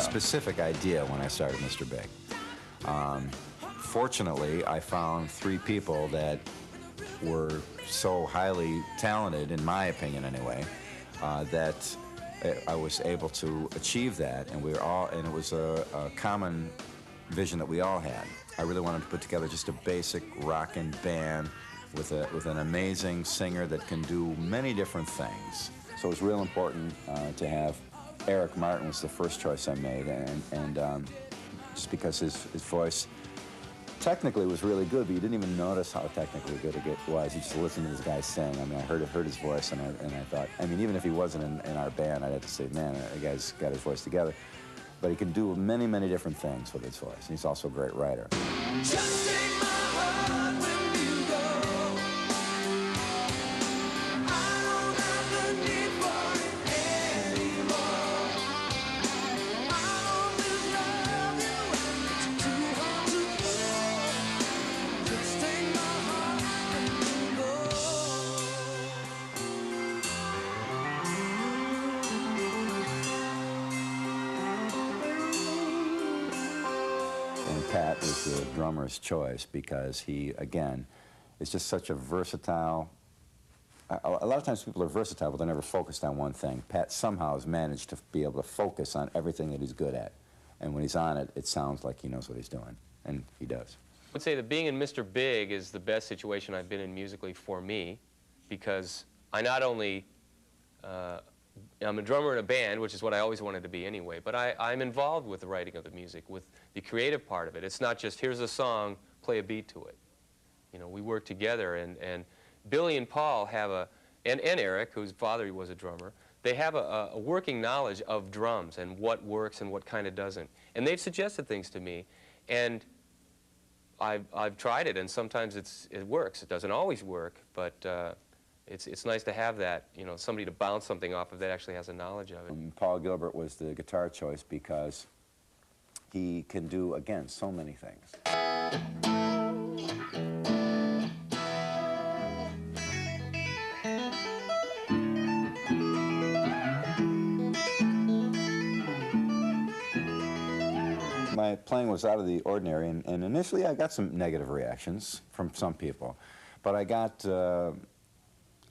specific idea when I started Mr. Big. Fortunately, I found 3 people that were so highly talented, in my opinion anyway, that I was able to achieve that, and it was a common vision that we all had. I really wanted to put together just a basic rockin' band with an amazing singer that can do many different things. So it was real important to have Eric Martin was the first choice I made, and just because his voice technically was really good, but you didn't even notice how technically good it was. You just listened to this guy sing. I mean, I heard his voice, and I thought, I mean, even if he wasn't in our band, I'd have to say, man, that guy's got his voice together. But he can do many, many different things with his voice. And he's also a great writer. Just take my heart when you go. I don't have the need for it anymore. I always love you and it's too hard to fall. Just take my heart when you go. And Pat was the drummer's choice because he, again, is just such a versatile. A lot of times people are versatile, but they're never focused on one thing. Pat somehow has managed to be able to focus on everything that he's good at. And when he's on it, it sounds like he knows what he's doing. And he does. I would say that being in Mr. Big is the best situation I've been in musically for me, because I not only, I'm a drummer in a band, which is what I always wanted to be anyway, but I'm involved with the writing of the music, with the creative part of it. It's not just, here's a song, play a beat to it. You know, we work together, and Billy and Paul have and Eric, whose father was a drummer, they have a working knowledge of drums and what works and what kind of doesn't. And they've suggested things to me, and I've tried it, and sometimes it works. It doesn't always work, but it's nice to have that, you know, somebody to bounce something off of that actually has a knowledge of it. Paul Gilbert was the guitar choice because he can do, again, so many things. My playing was out of the ordinary, and initially I got some negative reactions from some people, but I got a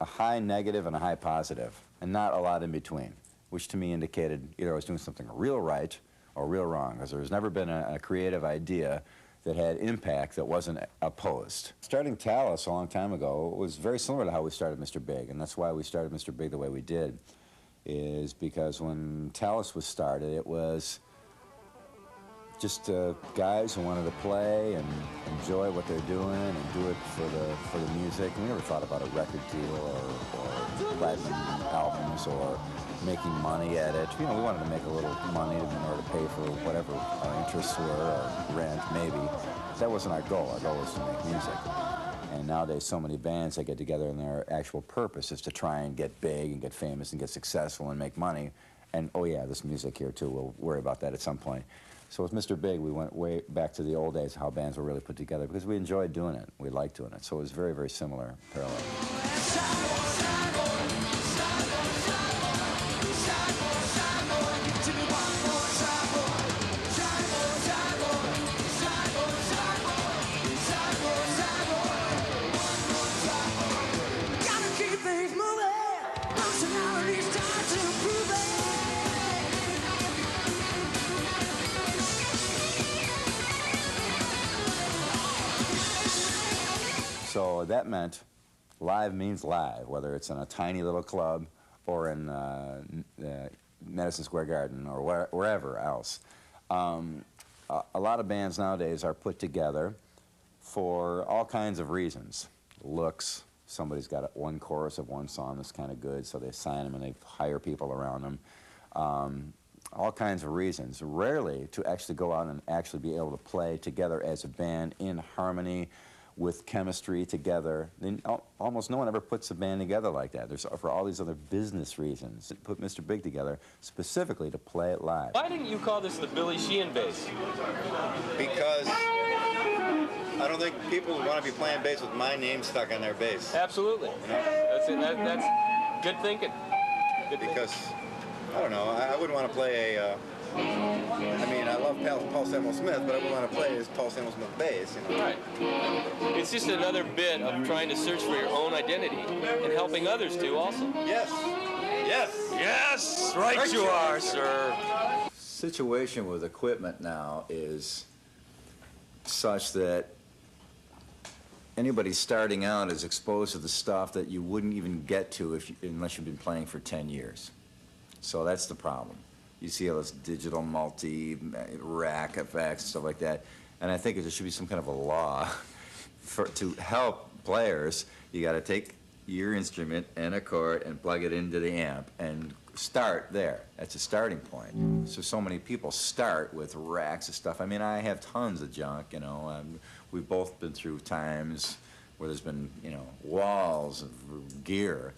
high negative and a high positive, and not a lot in between, which to me indicated either I was doing something real right or real wrong, because there's never been a creative idea that had impact that wasn't opposed. Starting Talus a long time ago was very similar to how we started Mr. Big, and that's why we started Mr. Big the way we did, is because when Talus was started, it was just guys who wanted to play and enjoy what they're doing and do it for the music. And we never thought about a record deal or platinum albums or making money at it. You know, we wanted to make a little money in order to pay for whatever our interests were, or rent maybe. That wasn't our goal. Our goal was to make music. And nowadays, so many bands that get together and their actual purpose is to try and get big and get famous and get successful and make money. And oh yeah, this music here too, we'll worry about that at some point. So with Mr. Big, we went way back to the old days, how bands were really put together, because we enjoyed doing it. We liked doing it. So it was very, very similar, parallel. So that meant live means live, whether it's in a tiny little club or in Madison Square Garden or wherever else. A lot of bands nowadays are put together for all kinds of reasons. Looks, somebody's got one chorus of one song that's kind of good, so they sign them and they hire people around them. All kinds of reasons. Rarely to actually go out and actually be able to play together as a band in harmony, with chemistry together. Almost no one ever puts a band together like that. There's for all these other business reasons. Put Mr. Big together specifically to play it live. Why didn't you call this the Billy Sheehan bass? Because I don't think people want to be playing bass with my name stuck on their bass. Absolutely. That's good thinking. Because, I don't know, I wouldn't want to play a I mean, I love Paul Samuel Smith, but I wouldn't want to play as Paul Samuel Smith bass, you know. Right. It's just another bit of trying to search for your own identity and helping others too also. Yes. Yes. Yes! Right you are, sir. Situation with equipment now is such that anybody starting out is exposed to the stuff that you wouldn't even get to unless you've been playing for 10 years. So that's the problem. You see all this digital multi-rack effects and stuff like that, and I think there should be some kind of a law to help players. You got to take your instrument and a cord and plug it into the amp and start there. That's a starting point. So many people start with racks of stuff. I mean, I have tons of junk, you know. We've both been through times where there's been, you know, walls of gear,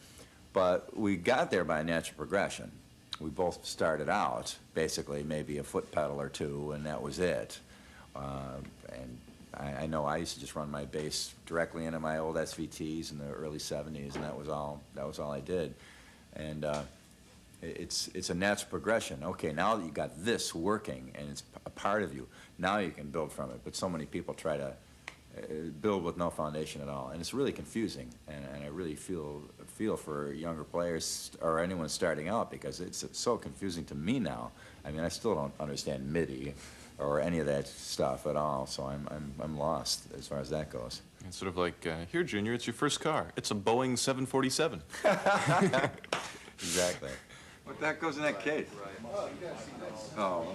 but we got there by natural progression. We both started out, basically, maybe a foot pedal or two, and that was it. And I know I used to just run my bass directly into my old SVTs in the early 70s, and that was all I did. And it's a natural progression. Okay, now that you got this working and it's a part of you, now you can build from it. But so many people try to build with no foundation at all, and it's really confusing. And I really feel for younger players or anyone starting out, because it's so confusing to me now. I mean, I still don't understand MIDI or any of that stuff at all, so I'm lost as far as that goes. It's sort of like, here, Junior, it's your first car. It's a Boeing 747. Exactly. What the heck goes in that case? Oh,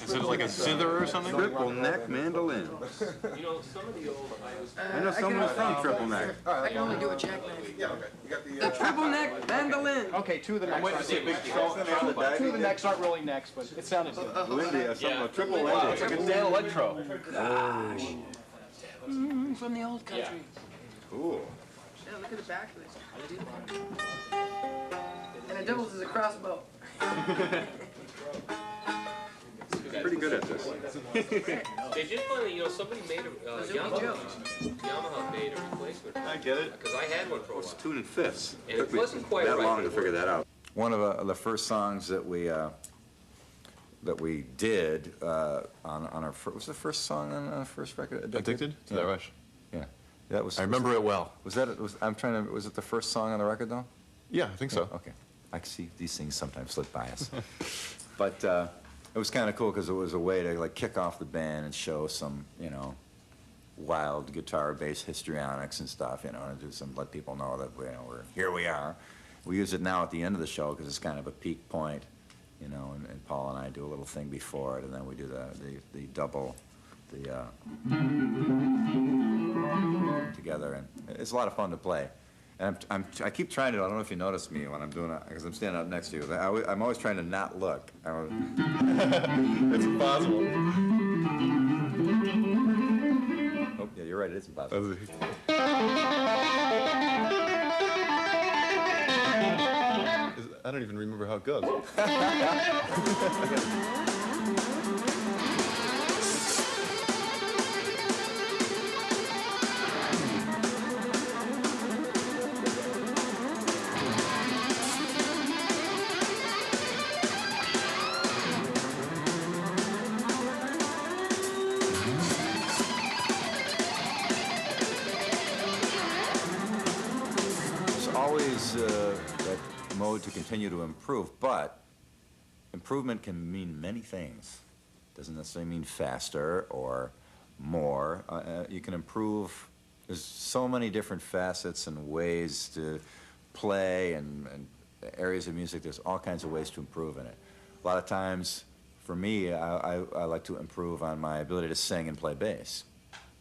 Is it like a zither or something? triple neck mandolin. You know, some of the old I know someone who's from triple neck. I can only do a check neck. Yeah, okay. You got The triple neck mandolin. Okay, two of the necks. Aren't, two of the necks aren't really necks, but it sounded good. Lindy, Yeah. triple Lindy. It's Dan Electro. From the old country. Cool. Yeah, look at the back of this. And it doubles as a crossbow. Pretty good at this. They did finally, you know, somebody made a Yamaha made a replacement. I get it. Because I had one for a while. Tune in fifths. And it wasn't quite that right, long but to it figure worked. that out. One of the first songs that we did on our was the first song on our first record? Addicted to Yeah. that rush. Yeah, that was. I remember it well. Was that? I'm trying to. Was it the first song on the record though? Yeah, I think so. Okay. I can see these things sometimes slip by us. But it was kind of cool because it was a way to like kick off the band and show some, you know, wild guitar, bass histrionics and stuff, you know, and do some, let people know that, you know, here we are. We use it now at the end of the show because it's kind of a peak point, you know, and Paul and I do a little thing before it, and then we do the double, together, and it's a lot of fun to play. And I keep trying to, I don't know if you notice me when I'm doing it, because I'm standing up next to you. I'm always trying to not look. It's impossible. Oh, yeah, you're right, it is impossible. I don't even remember how it goes. Always that mode to continue to improve, but improvement can mean many things. Doesn't necessarily mean faster or more. You can improve. There's so many different facets and ways to play and areas of music. There's all kinds of ways to improve in it. A lot of times, for me, I like to improve on my ability to sing and play bass.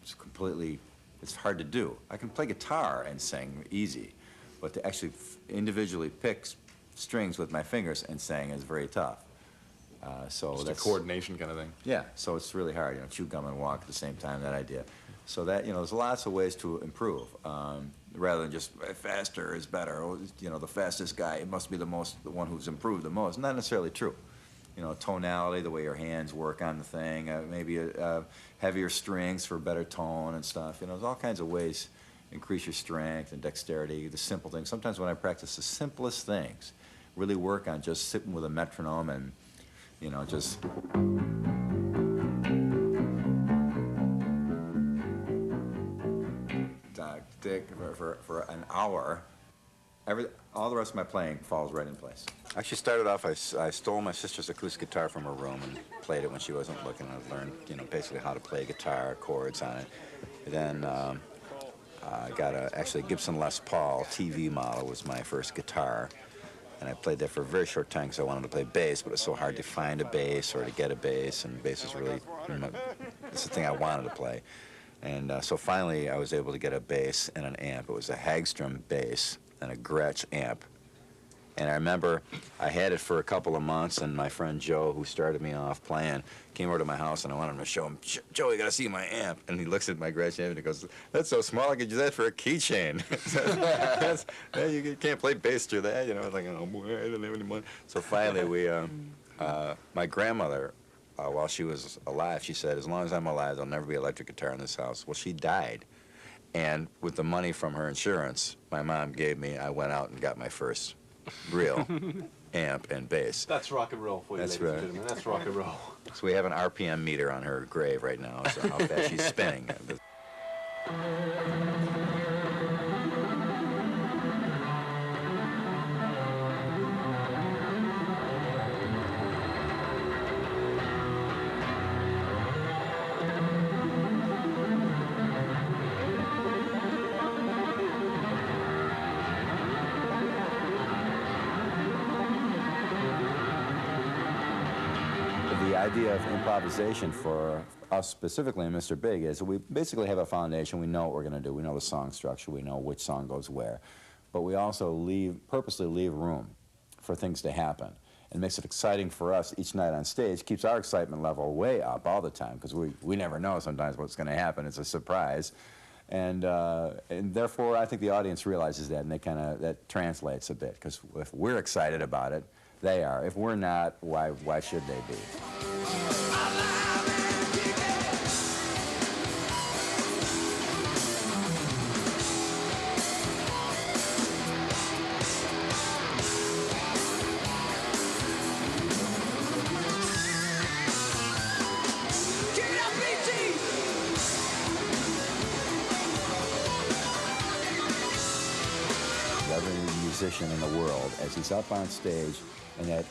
It's hard to do. I can play guitar and sing easy. But to actually individually pick strings with my fingers and sing is very tough. So Just that's a coordination kind of thing. Yeah, so it's really hard, you know, chew gum and walk at the same time, that idea. So that, you know, there's lots of ways to improve, rather than just faster is better. Or, you know, the fastest guy, it must be the one who's improved the most. Not necessarily true. You know, tonality, the way your hands work on the thing, maybe heavier strings for better tone and stuff. You know, there's all kinds of ways. Increase your strength and dexterity, the simple things. Sometimes when I practice the simplest things, really work on just sitting with a metronome and You know, just. For an hour, all the rest of my playing falls right in place. Actually started off, I stole my sister's acoustic guitar from her room and played it when she wasn't looking. I learned, you know, basically how to play guitar, chords on it. Then I got actually a Gibson Les Paul TV model was my first guitar. And I played that for a very short time because I wanted to play bass, but it's so hard to find a bass or to get a bass, and bass is really, it's the thing I wanted to play. And so finally I was able to get a bass and an amp. It was a Hagstrom bass and a Gretsch amp. And I remember I had it for a couple of months, and my friend Joe, who started me off playing, came over to my house, and I wanted him to show him, Joe, you gotta see my amp. And he looks at my Gretsch amp and he goes, that's so small, I could use that for a keychain. You can't play bass through that, you know. I was like, oh boy, I don't have any money. So finally my grandmother, while she was alive, she said, as long as I'm alive, there'll never be an electric guitar in this house. Well, she died. And with the money from her insurance my mom gave me, I went out and got my first real amp and bass. That's rock and roll for you, That's ladies right. and gentlemen. That's rock and roll. So we have an RPM meter on her grave right now, so how fast she's spinning. The idea of improvisation for us specifically in Mr. Big is we basically have a foundation. We know what we're going to do. We know the song structure. We know which song goes where. But we also purposely leave room for things to happen. It makes it exciting for us each night on stage, keeps our excitement level way up all the time, because we never know sometimes what's going to happen. It's a surprise. And therefore, I think the audience realizes that, and that translates a bit, because if we're excited about it, they are. If we're not, why should they be? Every musician in the world, as he's up on stage, and that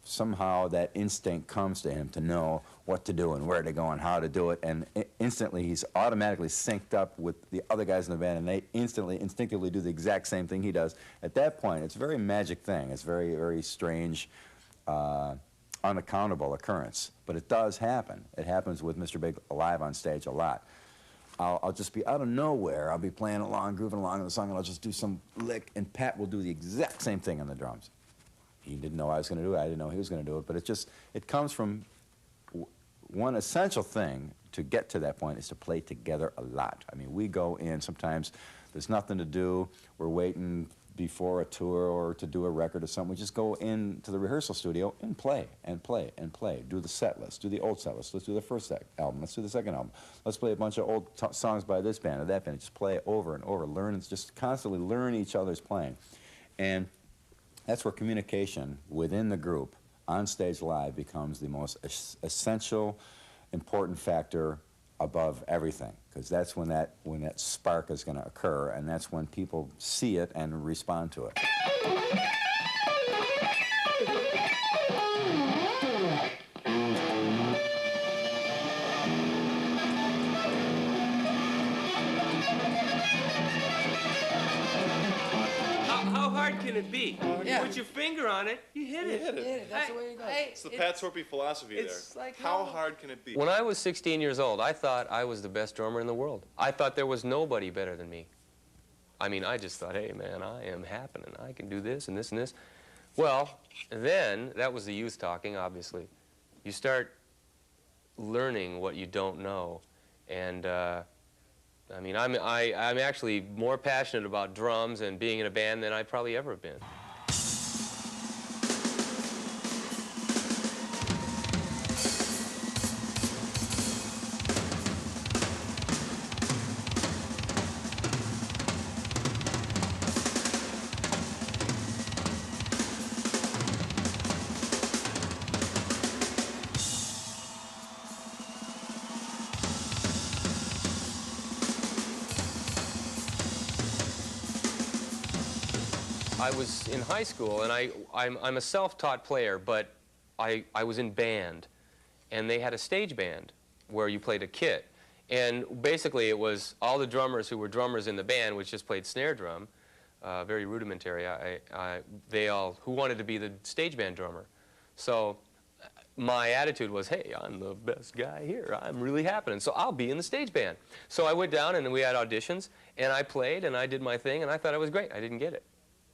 somehow that instinct comes to him to know what to do and where to go and how to do it, and instantly he's automatically synced up with the other guys in the band, and they instinctively do the exact same thing he does. At that point, it's a very magic thing. It's very, very strange, unaccountable occurrence, but it does happen. It happens with Mr. Big live on stage a lot. I'll just be out of nowhere. I'll be playing along, grooving along in the song, and I'll just do some lick, and Pat will do the exact same thing on the drums. He didn't know I was going to do it. I didn't know he was going to do it. But it comes from one essential thing to get to that point is to play together a lot. I mean, we go in, sometimes there's nothing to do. We're waiting before a tour or to do a record or something. We just go into the rehearsal studio and play and play and play. Do the set list, do the old set list. Let's do the first album. Let's do the second album. Let's play a bunch of old songs by this band or that band. Just play it over and over. Just constantly learn each other's playing. And that's where communication within the group on stage live becomes the most essential, important factor above everything, because that's when that spark is going to occur, and that's when people see it and respond to it. How hard can it be? Yeah. You put your finger on it, you hit it. Yeah, that's the way it goes. It's the Pat Torpey philosophy there. it's like How no- hard can it be? When I was 16 years old, I thought I was the best drummer in the world. I thought there was nobody better than me. I mean, I just thought, hey, man, I am happening. I can do this and this and this. Well, then, that was the youth talking, obviously. You start learning what you don't know. And, I mean, I'm actually more passionate about drums and being in a band than I've probably ever been. I was in high school, and I'm a self-taught player, but I was in band, and they had a stage band where you played a kit. And basically, it was all the drummers who were drummers in the band, which just played snare drum, very rudimentary. They all who wanted to be the stage band drummer. So my attitude was, hey, I'm the best guy here. I'm really happening, so I'll be in the stage band. So I went down, and we had auditions, and I played, and I did my thing, and I thought I was great. I didn't get it.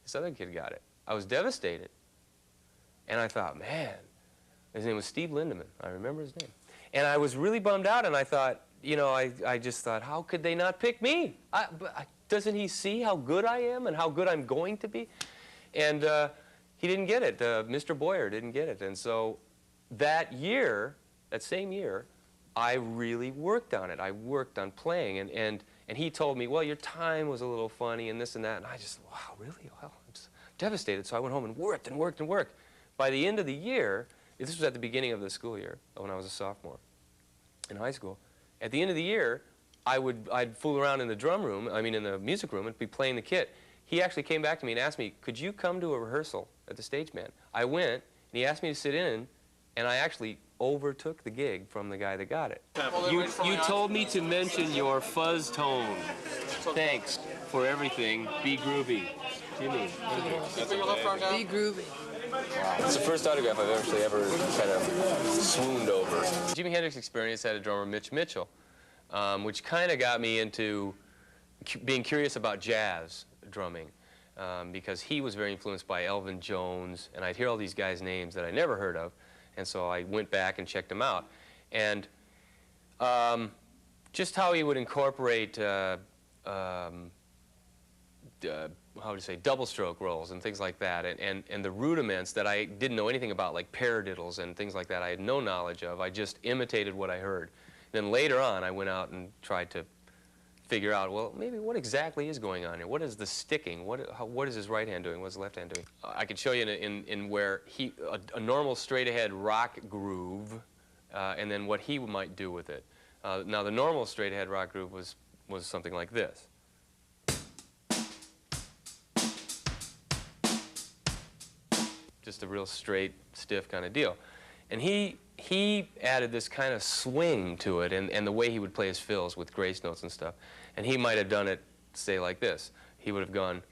This other kid got it. I was devastated. And I thought, man, his name was Steve Lindeman. I remember his name. And I was really bummed out, and I thought, you know, I just thought, how could they not pick me? Doesn't he see how good I am and how good I'm going to be? And he didn't get it. Mr. Boyer didn't get it. And so that year, that same year, I really worked on it. I worked on playing, and he told me, well, your time was a little funny and this and that. And I just, wow, really? Well, I'm just devastated. So I went home and worked and worked and worked. By the end of the year, this was at the beginning of the school year, when I was a sophomore in high school. At the end of the year, I'd fool around in the drum room, in the music room, and be playing the kit. He actually came back to me and asked me, could you come to a rehearsal at the stage band? I went, and he asked me to sit in, and I actually overtook the gig from the guy that got it. You told me to mention your fuzz tone. Thanks for everything. Be groovy. Jimmy. Be groovy. Wow. It's the first autograph I've actually ever kind of swooned over. Jimi Hendrix Experience had a drummer, Mitch Mitchell, which kind of got me into being curious about jazz drumming, because he was very influenced by Elvin Jones, and I'd hear all these guys' names that I never heard of, and so I went back and checked them out. And just how he would incorporate how would you say, double stroke rolls and things like that, and the rudiments that I didn't know anything about, like paradiddles and things like that, I had no knowledge of. I just imitated what I heard. Then later on, I went out and tried to figure out, well, maybe what exactly is going on here? What is the sticking? What is his right hand doing? What's the left hand doing? I could show you in where a normal straight ahead rock groove, and then what he might do with it. Now, the normal straight ahead rock groove was something like this. Just a real straight, stiff kind of deal. And he added this kind of swing to it, and the way he would play his fills with grace notes and stuff. And he might have done it, say, like this. He would have gone.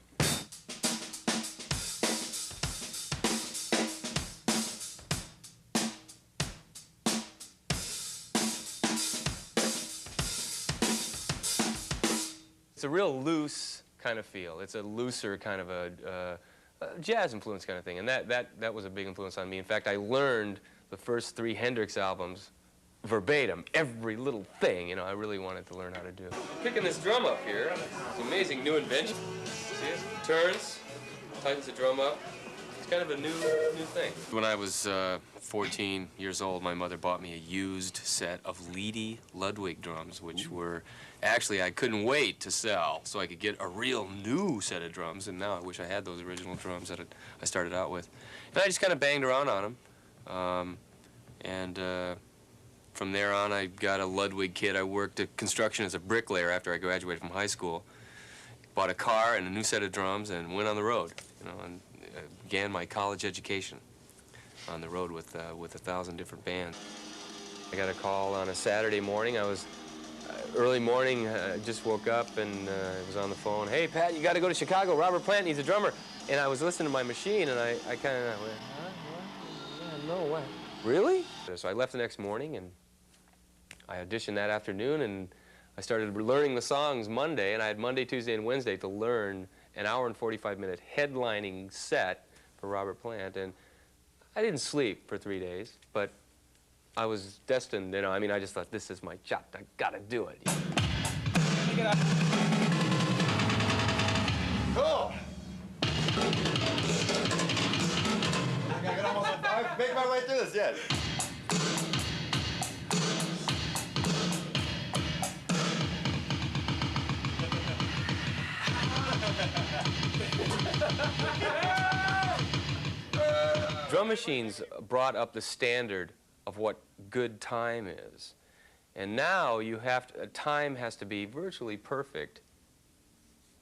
It's a real loose kind of feel. It's a looser kind of a jazz influence kind of thing, and that was a big influence on me. In fact, I learned the first 3 Hendrix albums verbatim, every little thing, you know, I really wanted to learn how to do. Picking this drum up here, it's an amazing new invention. See it? Turns, tightens the drum up. It's kind of a new thing. When I was 14 years old, my mother bought me a used set of Leedy Ludwig drums, which were actually, I couldn't wait to sell so I could get a real new set of drums, and now I wish I had those original drums that I started out with. And I just kind of banged around on them. From there on, I got a Ludwig kit. I worked at construction as a bricklayer after I graduated from high school. Bought a car and a new set of drums and went on the road, you know, and began my college education on the road with 1,000 different bands. I got a call on a Saturday morning. I was early morning, just woke up and was on the phone. Hey, Pat, you got to go to Chicago. Robert Plant needs a drummer. And I was listening to my machine, and I kind of went, huh? What? Yeah, no, what? Really? So I left the next morning, and I auditioned that afternoon, and I started learning the songs Monday, and I had Monday, Tuesday, and Wednesday to learn an hour and 45-minute headlining set for Robert Plant. And I didn't sleep for 3 days, but I was destined, you know, I mean, I just thought, this is my shot, I gotta do it. Cool. I gotta get almost, I've made my way through this yet. Drum machines brought up the standard of what good time is. And now you have to, time has to be virtually perfect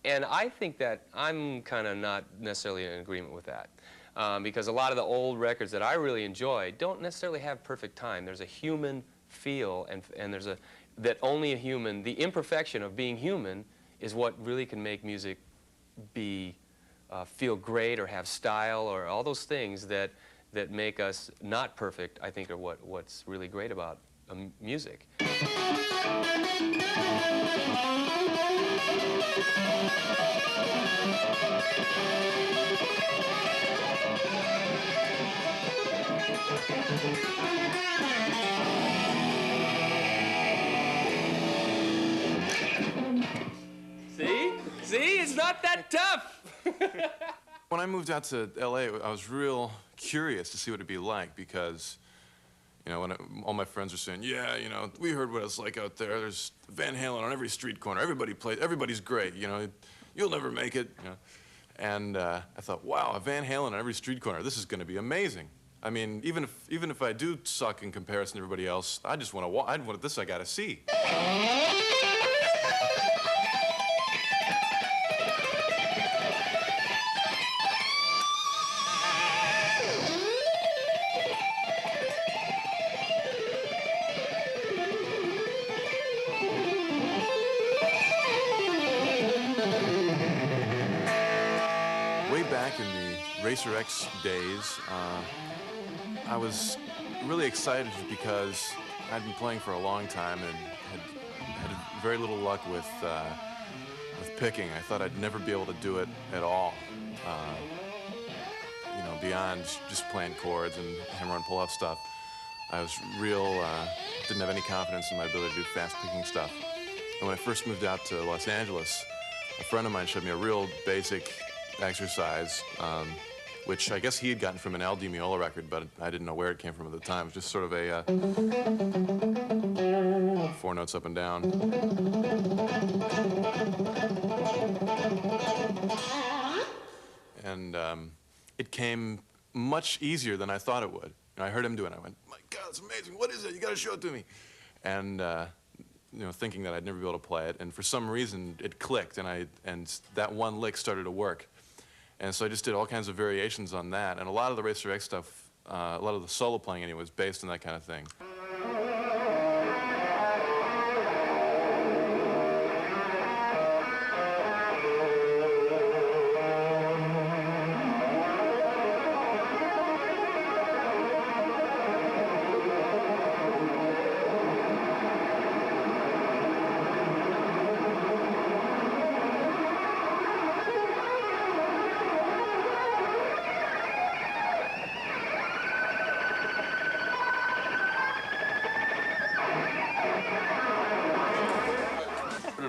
And I think that I'm kind of not necessarily in agreement with that. Because a lot of the old records that I really enjoy don't necessarily have perfect time. There's a human feel, and there's that only a human, the imperfection of being human is what really can make music feel great or have style, or all those things that make us not perfect, I think, are what's really great about music. See, it's not that tough. When I moved out to LA, I was real curious to see what it'd be like because, you know, when all my friends were saying, yeah, you know, we heard what it's like out there. There's Van Halen on every street corner. Everybody plays. Everybody's great. You know, you'll never make it. You know, and I thought, wow, a Van Halen on every street corner. This is going to be amazing. I mean, even if I do suck in comparison to everybody else, I just want to. This I got to see. Way back in the Racer X days, I was really excited because I'd been playing for a long time and had very little luck with picking. I thought I'd never be able to do it at all, you know, beyond just playing chords and hammer and pull-off stuff. I was didn't have any confidence in my ability to do fast picking stuff. And when I first moved out to Los Angeles, a friend of mine showed me a real basic exercise, which I guess he had gotten from an Al Di Meola record, but I didn't know where it came from at the time. It was just sort of a 4 notes up and down. And it came much easier than I thought it would. And I heard him do it, and I went, my God, it's amazing. What is it? You got to show it to me. And you know, thinking that I'd never be able to play it, and for some reason it clicked, and that one lick started to work. And so I just did all kinds of variations on that, and a lot of the Racer X stuff, a lot of the solo playing anyway, was based on that kind of thing.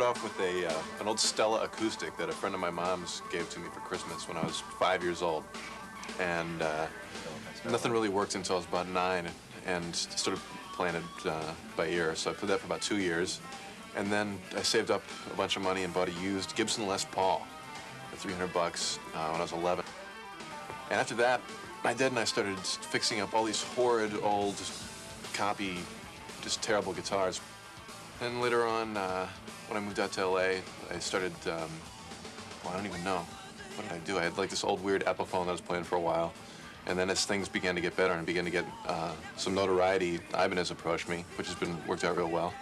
Off with an old Stella acoustic that a friend of my mom's gave to me for Christmas when I was 5 years old, and nothing really worked until I was about 9, and started playing it by ear. So I played that for about 2 years, and then I saved up a bunch of money and bought a used Gibson Les Paul for $300 when I was 11. And after that, my dad and I started fixing up all these horrid old copy, just terrible guitars. And later on, when I moved out to LA, I started, well, I don't even know. What did I do? I had like this old weird Epiphone that I was playing for a while. And then as things began to get better and began to get some notoriety, Ibanez approached me, which has worked out real well.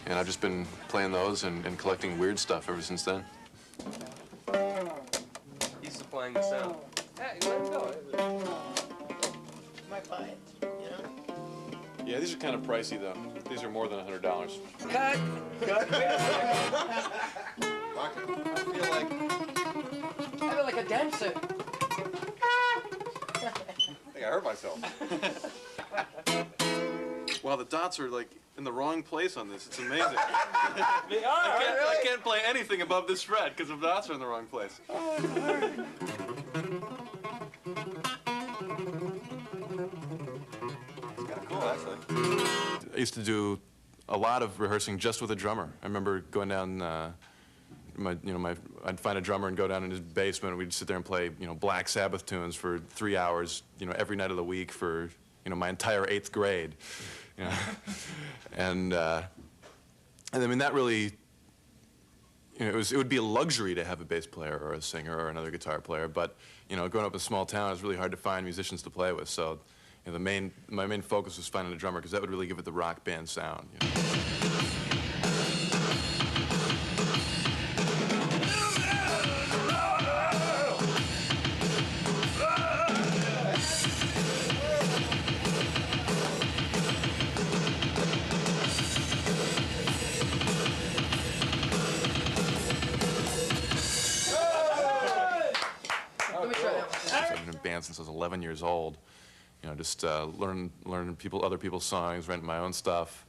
And I've just been playing those and collecting weird stuff ever since then. He's supplying the sound. Hey, let him go. Might buy it, you know? Yeah, these are kind of pricey, though. These are more than $100. Cut! Cut. Wait a second. I feel like a dancer. I think I hurt myself. Wow, the dots are like in the wrong place on this. It's amazing. They are, I can't play anything above this fret because the dots are in the wrong place. I used to do a lot of rehearsing just with a drummer. I remember going down, I'd find a drummer and go down in his basement, and we'd sit there and play, Black Sabbath tunes for 3 hours, every night of the week for, my entire 8th grade. And I mean, that really, you know, it would be a luxury to have a bass player or a singer or another guitar player, but, you know, growing up in a small town, it's really hard to find musicians to play with, so, you know, my main focus was finding a drummer, because that would really give it the rock band sound, you know. I've been in bands since I was 11 years old. You know, just learn other people's songs, writing my own stuff,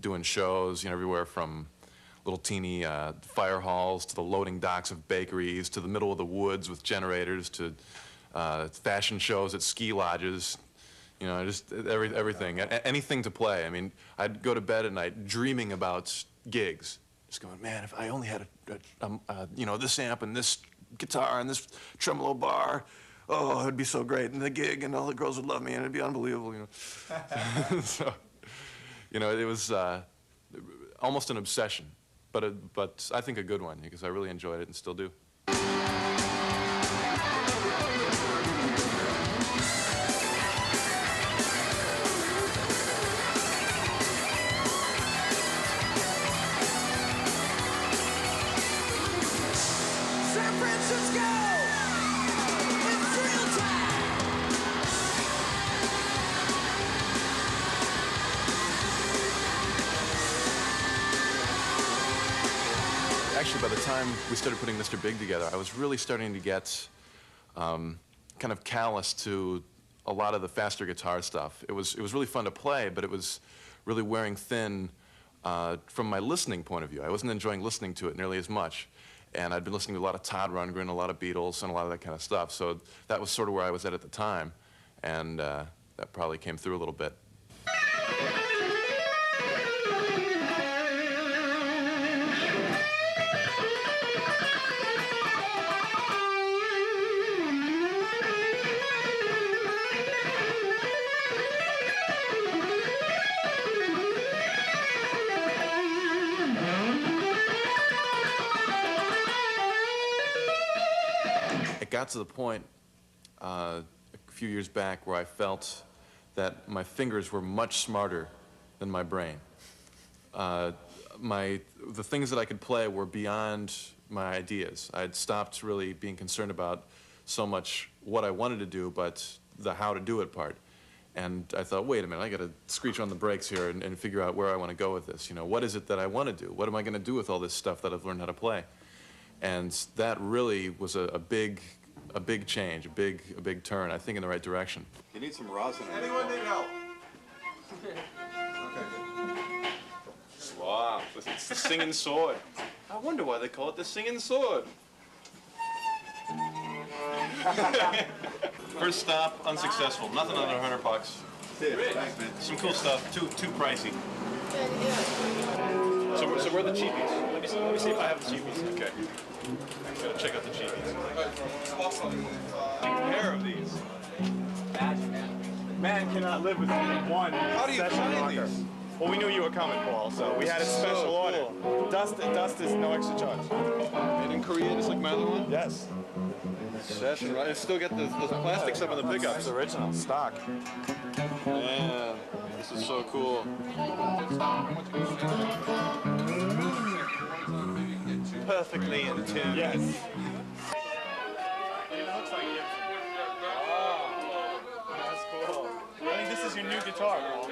doing shows, you know, everywhere from little teeny fire halls to the loading docks of bakeries to the middle of the woods with generators to fashion shows at ski lodges. You know, just everything, anything to play. I mean, I'd go to bed at night dreaming about gigs, just going, man, if I only had you know, this amp and this guitar and this tremolo bar, oh, it would be so great, and the gig, and all the girls would love me, and it'd be unbelievable, you know. So, you know, it was almost an obsession, but I think a good one, because I really enjoyed it and still do. San Francisco, it's real time. Actually, by the time we started putting Mr. Big together, I was really starting to get kind of callous to a lot of the faster guitar stuff. It was really fun to play, but it was really wearing thin from my listening point of view. I wasn't enjoying listening to it nearly as much. And I'd been listening to a lot of Todd Rundgren, a lot of Beatles, and a lot of that kind of stuff. So that was sort of where I was at the time. And that probably came through a little bit. It got to the point a few years back where I felt that my fingers were much smarter than my brain. The things that I could play were beyond my ideas. I'd stopped really being concerned about so much what I wanted to do, but the how to do it part. And I thought, wait a minute, I got to screech on the brakes here and figure out where I want to go with this. You know, what is it that I want to do? What am I going to do with all this stuff that I've learned how to play? And that really was a big change, a big turn, I think, in the right direction. You need some rosin. Anyone need help? Wow, it's the singing sword. I wonder why they call it the singing sword. First stop, unsuccessful. Nothing under $100. Thanks, man. Some cool stuff, too pricey. So we're the cheapies. Let me see if I have the cheapies. Okay. I'm gonna check out the cheapies. A pair of these. Man cannot live with only one. How do you session find rocker. these? Well, we knew you were coming, Paul, so we had a special order. Dust is no extra charge. Made in Korea, just like my other one? Yes. Session, right? I still get those plastic stuff on the pickups. It's original, stock. Man, this is so cool. Perfectly in tune. Yes. It looks like it. Oh, that's cool. I think this is your new guitar, Paul.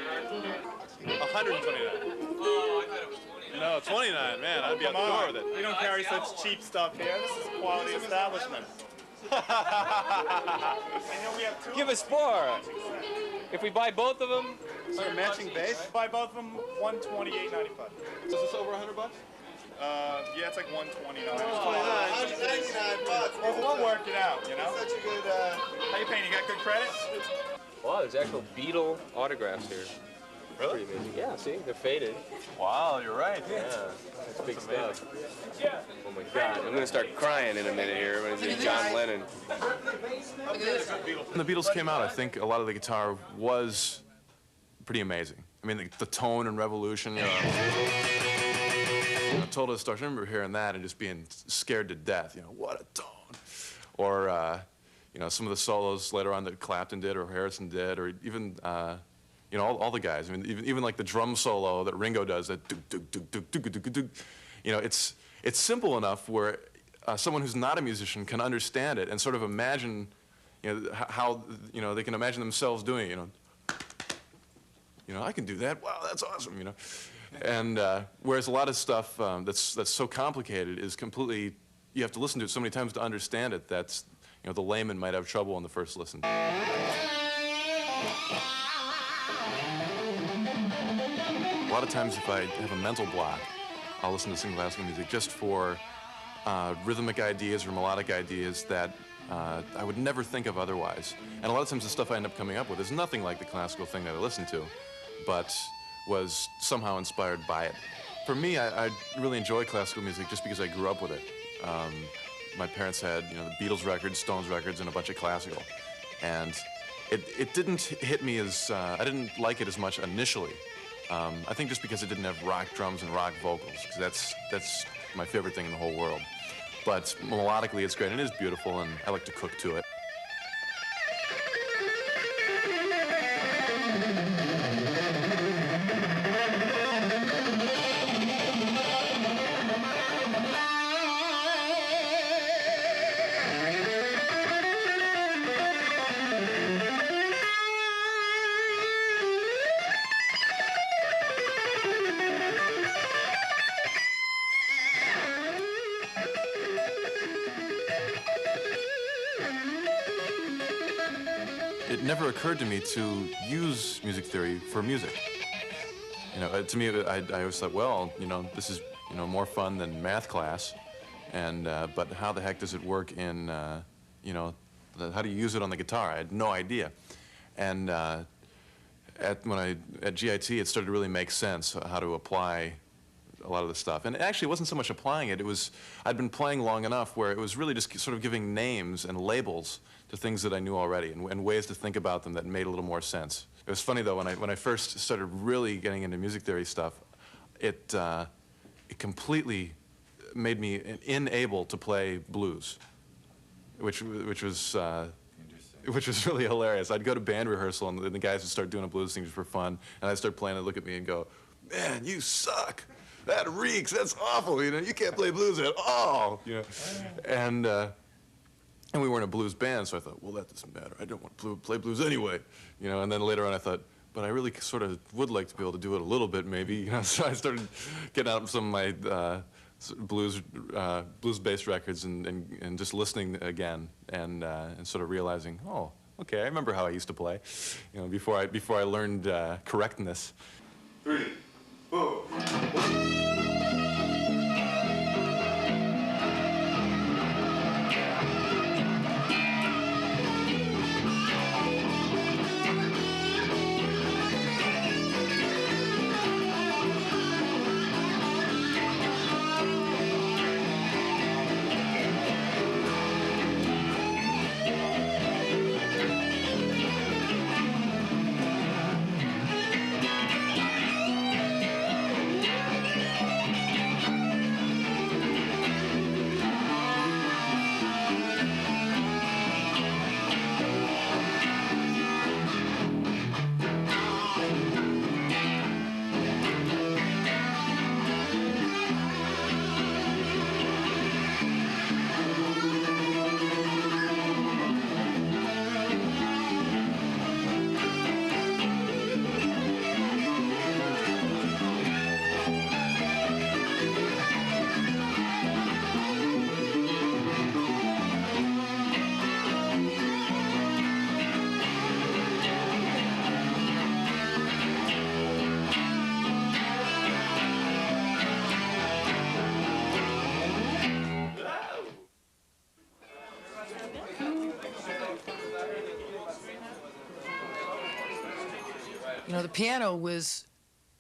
129. No, 29, man. I'd be out the door with it. We don't carry such cheap stuff here. This is a quality establishment. And here we have two. Give us four. If we buy both of them, So matching bass? Buy both of them, $128.95. Is this over $100? Yeah, it's like $129. $199. Well, we'll work it out, you know? Such a good, How you paying? You got good credit? wow, there's actual Beatle autographs here. Really? Pretty amazing. Yeah, see, they're faded. Wow, you're right. Yeah, that's big stuff. Oh my God, I'm gonna start crying in a minute here when I see John Lennon. When the Beatles came out, I think a lot of the guitar was pretty amazing. I mean, the tone and revolution, you know. told us stars. I remember hearing that and just being scared to death. What a tone. Or some of the solos later on that Clapton did or Harrison did, or even all the guys. I mean, even like the drum solo that Ringo does. That it's simple enough where someone who's not a musician can understand it and sort of imagine how they can imagine themselves doing it. I can do that. Wow, that's awesome. And whereas a lot of stuff that's so complicated is completely, you have to listen to it so many times to understand it. That's the layman might have trouble on the first listen. A lot of times if I have a mental block, I'll listen to some classical music just for rhythmic ideas or melodic ideas that I would never think of otherwise. And a lot of times the stuff I end up coming up with is nothing like the classical thing that I listen to, but was somehow inspired by it. For me, I really enjoy classical music just because I grew up with it. My parents had, the Beatles records, Stones records, and a bunch of classical. And it didn't hit me as, I didn't like it as much initially. I think just because it didn't have rock drums and rock vocals, because that's my favorite thing in the whole world. But melodically, it's great, and it is beautiful, and I like to cook to it. It never occurred to me to use music theory for music. To me, I always thought, well, this is, more fun than math class, and but how the heck does it work in, how do you use it on the guitar? I had no idea, and at GIT, it started to really make sense how to apply a lot of the stuff. And actually, it wasn't so much applying it. It was, I'd been playing long enough where it was really just sort of giving names and labels to things that I knew already and ways to think about them that made a little more sense. It was funny, though, when I first started really getting into music theory stuff, it completely made me unable to play blues, which was really hilarious. I'd go to band rehearsal, and the guys would start doing a blues thing just for fun, and I'd start playing and look at me and go, "Man, you suck. That reeks. That's awful. You can't play blues at all." And we weren't a blues band, so I thought, well, that doesn't matter. I don't want to play blues anyway. And then later on I thought, but I really sort of would like to be able to do it a little bit, maybe. So I started getting out some of my blues-based records and just listening again and sort of realizing, oh, okay, I remember how I used to play, before I learned correctness. 3, 4. The piano was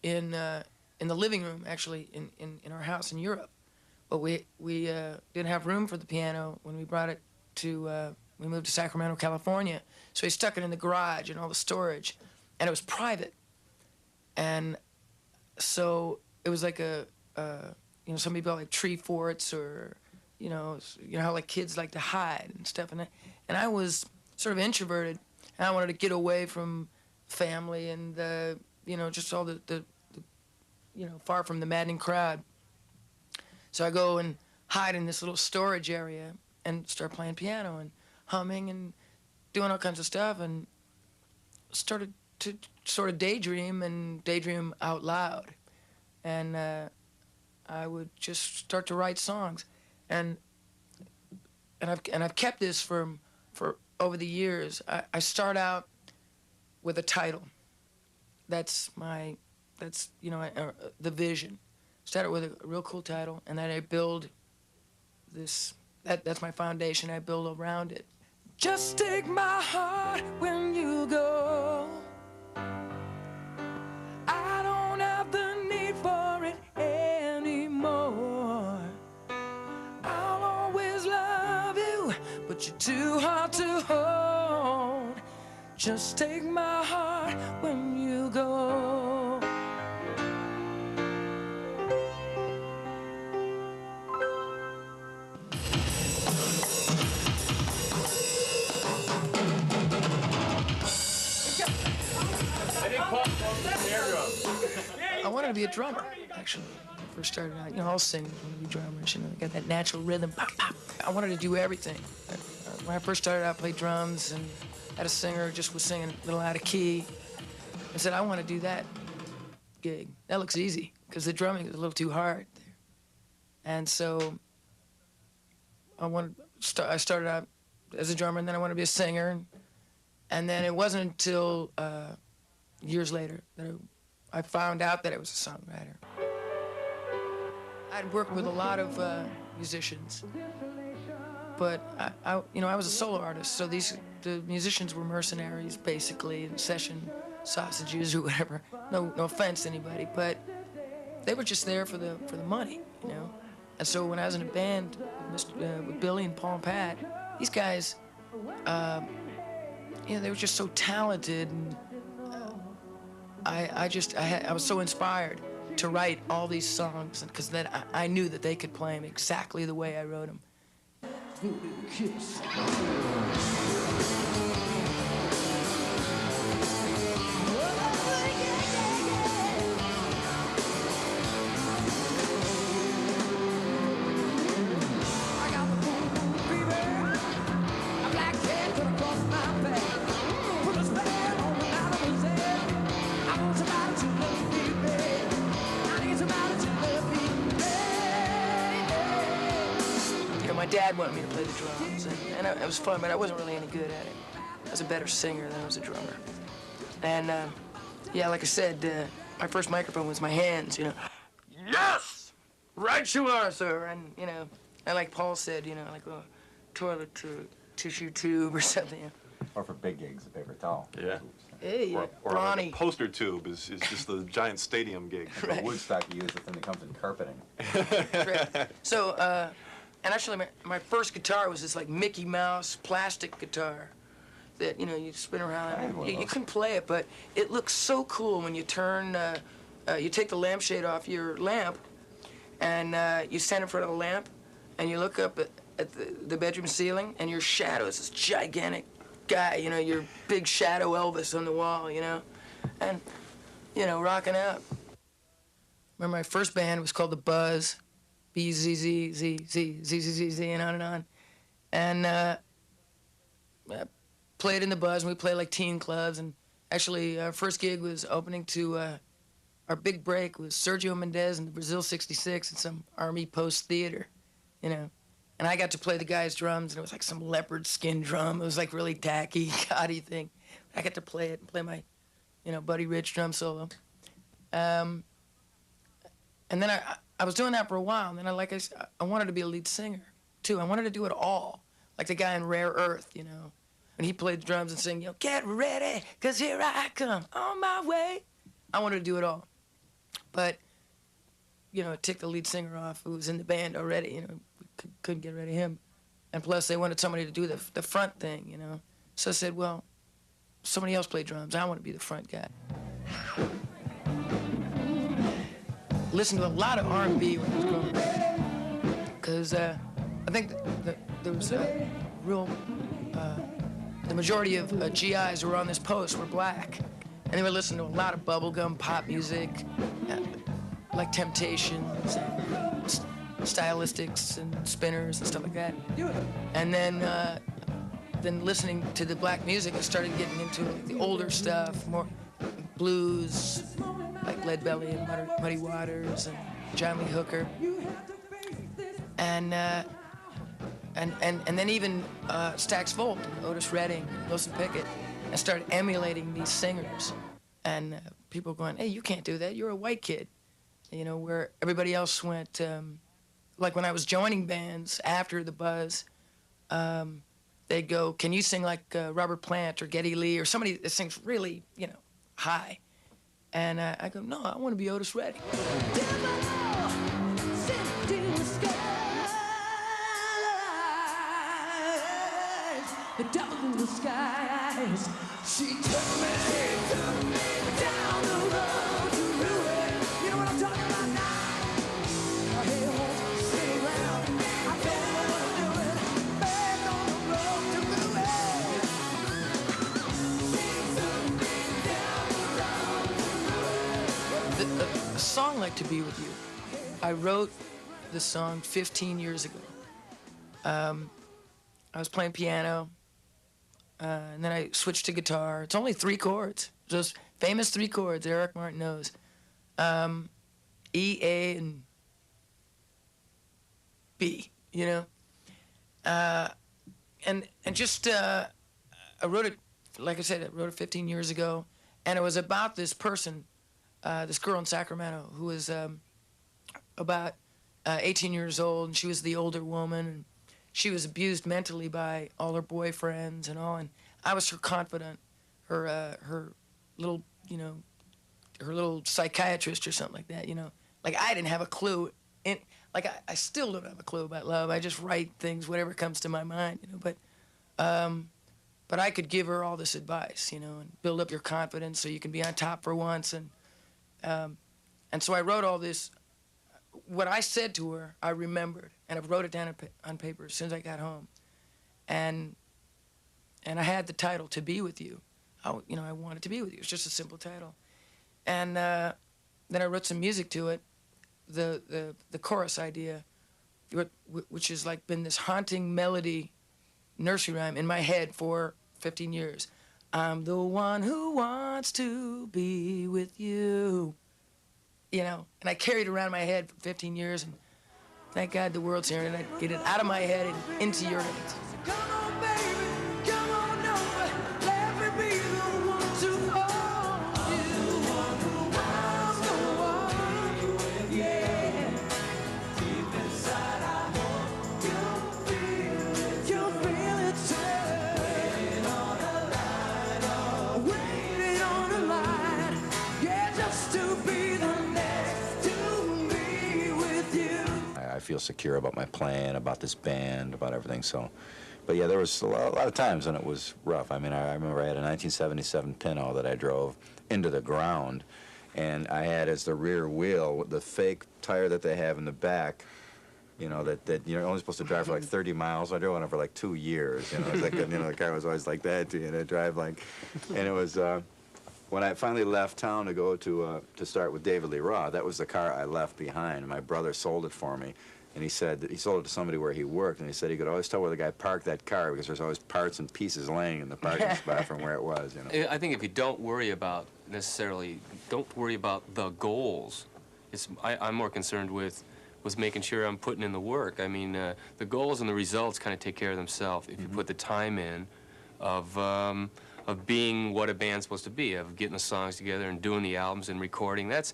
in the living room, actually, in our house in Europe. But we didn't have room for the piano when we brought it to, we moved to Sacramento, California. So we stuck it in the garage and all the storage. And it was private. And so it was like a you know, some people like tree forts, or, you know how like kids like to hide and stuff. And I was sort of introverted, and I wanted to get away from family and you know, just all the you know, far from the maddening crowd. So I go and hide in this little storage area and start playing piano and humming and doing all kinds of stuff, and started to sort of daydream out loud. And I would just start to write songs, and I've kept this for over the years. I start out with a title. That's you know, the vision. Start out with a real cool title, and then I build this. That's my foundation. I build around it. Just take my heart when you go. I don't have the need for it anymore. I'll always love you, but you're too hard to hold. Just take my heart when you go. I wanted to be a drummer, actually. When I first started out, you know, all singers want to be drummers, you know, they got that natural rhythm, pop, pop. I wanted to do everything. When I first started out, I played drums, and had a singer just was singing a little out of key. I said, I want to do that gig. That looks easy, because the drumming is a little too hard there. And so I started out as a drummer, and then I wanted to be a singer. And then it wasn't until years later that I found out that I was a songwriter. I'd worked with a lot of musicians, but I was a solo artist, so the musicians were mercenaries, basically, and session sausages or whatever. No offense to anybody, but they were just there for the money, you know. And so when I was in a band with Billy and Paul and Pat, these guys, you know, they were just so talented, and I was so inspired to write all these songs, because then I knew that they could play them exactly the way I wrote them. Kiss. My dad wanted me to play the drums, and it was fun, but I wasn't really any good at it. I was a better singer than I was a drummer. And, yeah, like I said, my first microphone was my hands, you know. Yes! Right you are, sir! And, you know, and like Paul said, you know, like a toilet tissue tube or something. You know. Or for big gigs, a paper towel. Yeah. Hey, Or Ronnie. like a poster tube is just the giant stadium gig. The Woodstock you use, the thing that comes in carpeting. Right. So, and actually, my first guitar was this, like, Mickey Mouse plastic guitar that, you know, you spin around. You couldn't play it, but it looks so cool when you turn, you take the lampshade off your lamp, and you stand in front of the lamp, and you look up at the bedroom ceiling, and your shadow is this gigantic guy, you know, your big shadow Elvis on the wall, you know, and, you know, rocking out. Remember, my first band was called The Buzz. B-Z-Z-Z-Z-Z-Z-Z, and on and on. And I played in the Buzz, and we played like teen clubs. And actually, our first gig was opening to, our big break was Sergio Mendes and the Brazil 66 at some Army Post Theater, you know. And I got to play the guy's drums, and it was like some leopard skin drum. It was like really tacky, gaudy thing. I got to play it and play my, you know, Buddy Rich drum solo. And then I was doing that for a while, and then I wanted to be a lead singer, too. I wanted to do it all, like the guy in Rare Earth, you know. And he played the drums and sang, you know, get ready, 'cause here I come on my way. I wanted to do it all. But, you know, it ticked the lead singer off who was in the band already, you know. We couldn't get rid of him. And plus, they wanted somebody to do the front thing, you know. So I said, well, somebody else play drums. I want to be the front guy. listened to a lot of R&B when I was growing up, because I think that there was a real, the majority of GIs who were on this post were black, and they were listening to a lot of bubblegum pop music, like Temptations, and Stylistics, and Spinners, and stuff like that. And then listening to the black music, I started getting into like, the older stuff, more blues, like Lead Belly and Muddy Waters and John Lee Hooker, and then even Stax Volt, Otis Redding, Wilson Pickett. I started emulating these singers, and people going, "Hey, you can't do that. You're a white kid," you know. Where everybody else went, like when I was joining bands after the buzz, they'd go, "Can you sing like Robert Plant or Geddy Lee or somebody that sings really, you know, high?" And I go, "No, I want to be Otis Redding." The devil in the skies. She took me down the road to ruin. You know what I'm talking about now? Hey, won't sit around. I don't know what I'm doing. Back on the road to ruin. She took me down the road to ruin. A song like "To Be With You," I wrote the song 15 years ago. I was playing piano, and then I switched to guitar. It's only 3 chords, those famous 3 chords Eric Martin knows. E, A, and B, you know? And just, I wrote it, like I said, I wrote it 15 years ago, and it was about this person, this girl in Sacramento who was about 18 years old, and she was the older woman, and she was abused mentally by all her boyfriends and all, and I was her confidant, her little, you know, her little psychiatrist or something like that, you know. Like, I didn't have a clue, I still don't have a clue about love. I just write things, whatever comes to my mind, you know, but I could give her all this advice, you know, and build up your confidence so you can be on top for once, and so I wrote all this. What I said to her, I remembered, and I wrote it down on paper as soon as I got home, and I had the title "To Be With You." You know, I wanted to be with you. It's just a simple title, and then I wrote some music to it, the chorus idea, which has like been this haunting melody, nursery rhyme in my head for 15 years. I'm the one who wants to be with you. You know, and I carried it around my head for 15 years, and thank God the world's here, and I get it out of my head and into your head. Come on, baby, come on over. Let me be the one to hold you. I'm the one, yeah. Deep inside, I hope you'll feel it. You'll feel it too. Waiting on a line, oh. Waiting on a line. Yeah, just to be the next to be with you. I feel secure about my playing, about this band, about everything. So, but yeah, there was a lot of times when it was rough. I mean, I remember I had a 1977 Pinto that I drove into the ground, and I had as the rear wheel the fake tire that they have in the back. You know, that you're only supposed to drive for like 30 miles. I drove on it for like 2 years. You know, it's like, you know, the car was always like that. You know, drive like, and it was. When I finally left town to go to start with David Lee Roth, that was the car I left behind. My brother sold it for me, and he said that he sold it to somebody where he worked, and he said he could always tell where the guy parked that car because there's always parts and pieces laying in the parking spot from where it was. You know. I think if you don't worry about don't worry about the goals. I'm more concerned with making sure I'm putting in the work. I mean, the goals and the results kind of take care of themselves if you put the time in of being what a band's supposed to be, of getting the songs together and doing the albums and recording. That's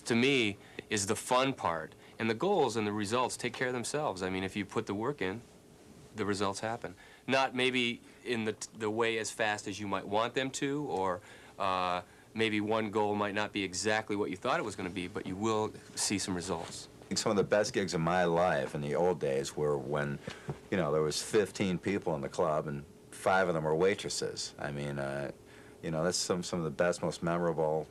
to me is the fun part. And the goals and the results take care of themselves. I mean, if you put the work in, the results happen. Not maybe in the way as fast as you might want them to, or maybe one goal might not be exactly what you thought it was going to be, but you will see some results. I think some of the best gigs of my life in the old days were when, you know, there was 15 people in the club and 5 of them were waitresses. I mean, you know, that's some of the best, most memorable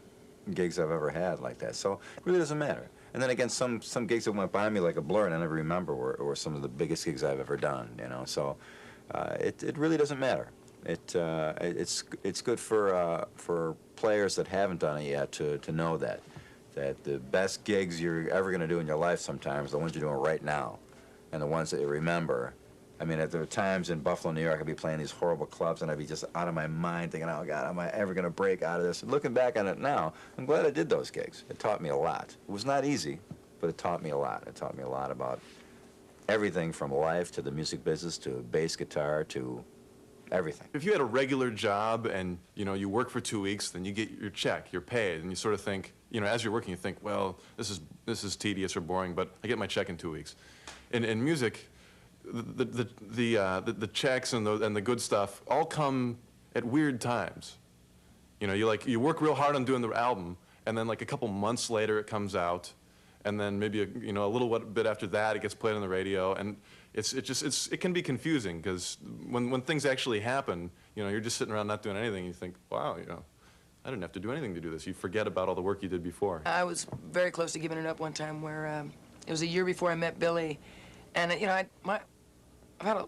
gigs I've ever had like that. So it really doesn't matter. And then again, some gigs that went by me like a blur and I never remember were some of the biggest gigs I've ever done, you know. So it really doesn't matter. It's good for players that haven't done it yet to know that the best gigs you're ever going to do in your life sometimes are the ones you're doing right now, and the ones that you remember. I mean, there were times in Buffalo, New York, I'd be playing these horrible clubs, and I'd be just out of my mind thinking, oh, God, am I ever going to break out of this? And looking back on it now, I'm glad I did those gigs. It taught me a lot. It was not easy, but it taught me a lot. It taught me a lot about everything from life to the music business to bass guitar to everything. If you had a regular job and, you know, you work for 2 weeks, then you get your check, you're paid, and you sort of think, you know, as you're working, you think, well, this is tedious or boring, but I get my check in 2 weeks. In music, the checks and the good stuff all come at weird times. You know, you work real hard on doing the album, and then like a couple months later it comes out, and then maybe a little bit after that it gets played on the radio, and it can be confusing because when things actually happen, you know, you're just sitting around not doing anything, and you think, wow, you know, I didn't have to do anything to do this. You forget about all the work you did before. I was very close to giving it up one time where it was a year before I met Billy, and you know, I've had a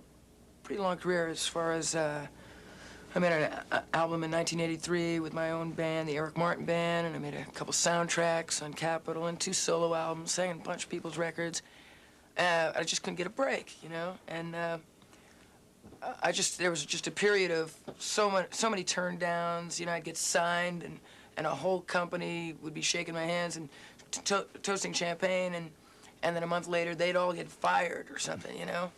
pretty long career as far as I made an album in 1983 with my own band, the Eric Martin Band, and I made a couple soundtracks on Capitol and 2 solo albums, sang a bunch of people's records. I just couldn't get a break, you know, and there was just a period of so many turn downs. You know, I'd get signed, and a whole company would be shaking my hands and toasting champagne, and then a month later they'd all get fired or something, you know.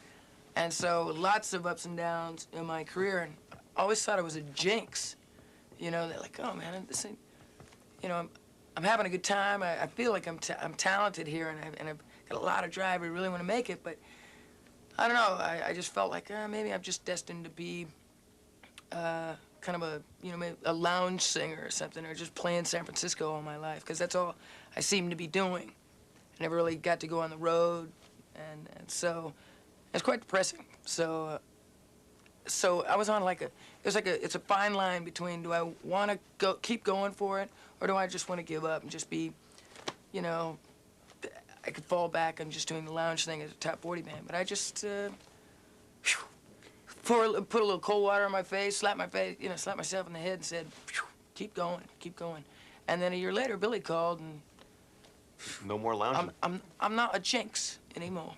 And so lots of ups and downs in my career, and I always thought it was a jinx. You know, they're like, oh man, this ain't, you know, I'm having a good time. I feel like I'm talented here, and I've got a lot of drive. I really want to make it, but I don't know. I just felt like maybe I'm just destined to be kind of a, you know, maybe a lounge singer or something, or just play in San Francisco all my life, because that's all I seem to be doing. I never really got to go on the road, and so it's quite depressing. So I was on it's a fine line between, do I want to keep going for it, or do I just want to give up and just be, you know, I could fall back on just doing the lounge thing as a top 40 band. But I just put a little cold water on my face, slap myself in the head and said, keep going, keep going. And then a year later, Billy called, and No more lounging. I'm not a jinx anymore.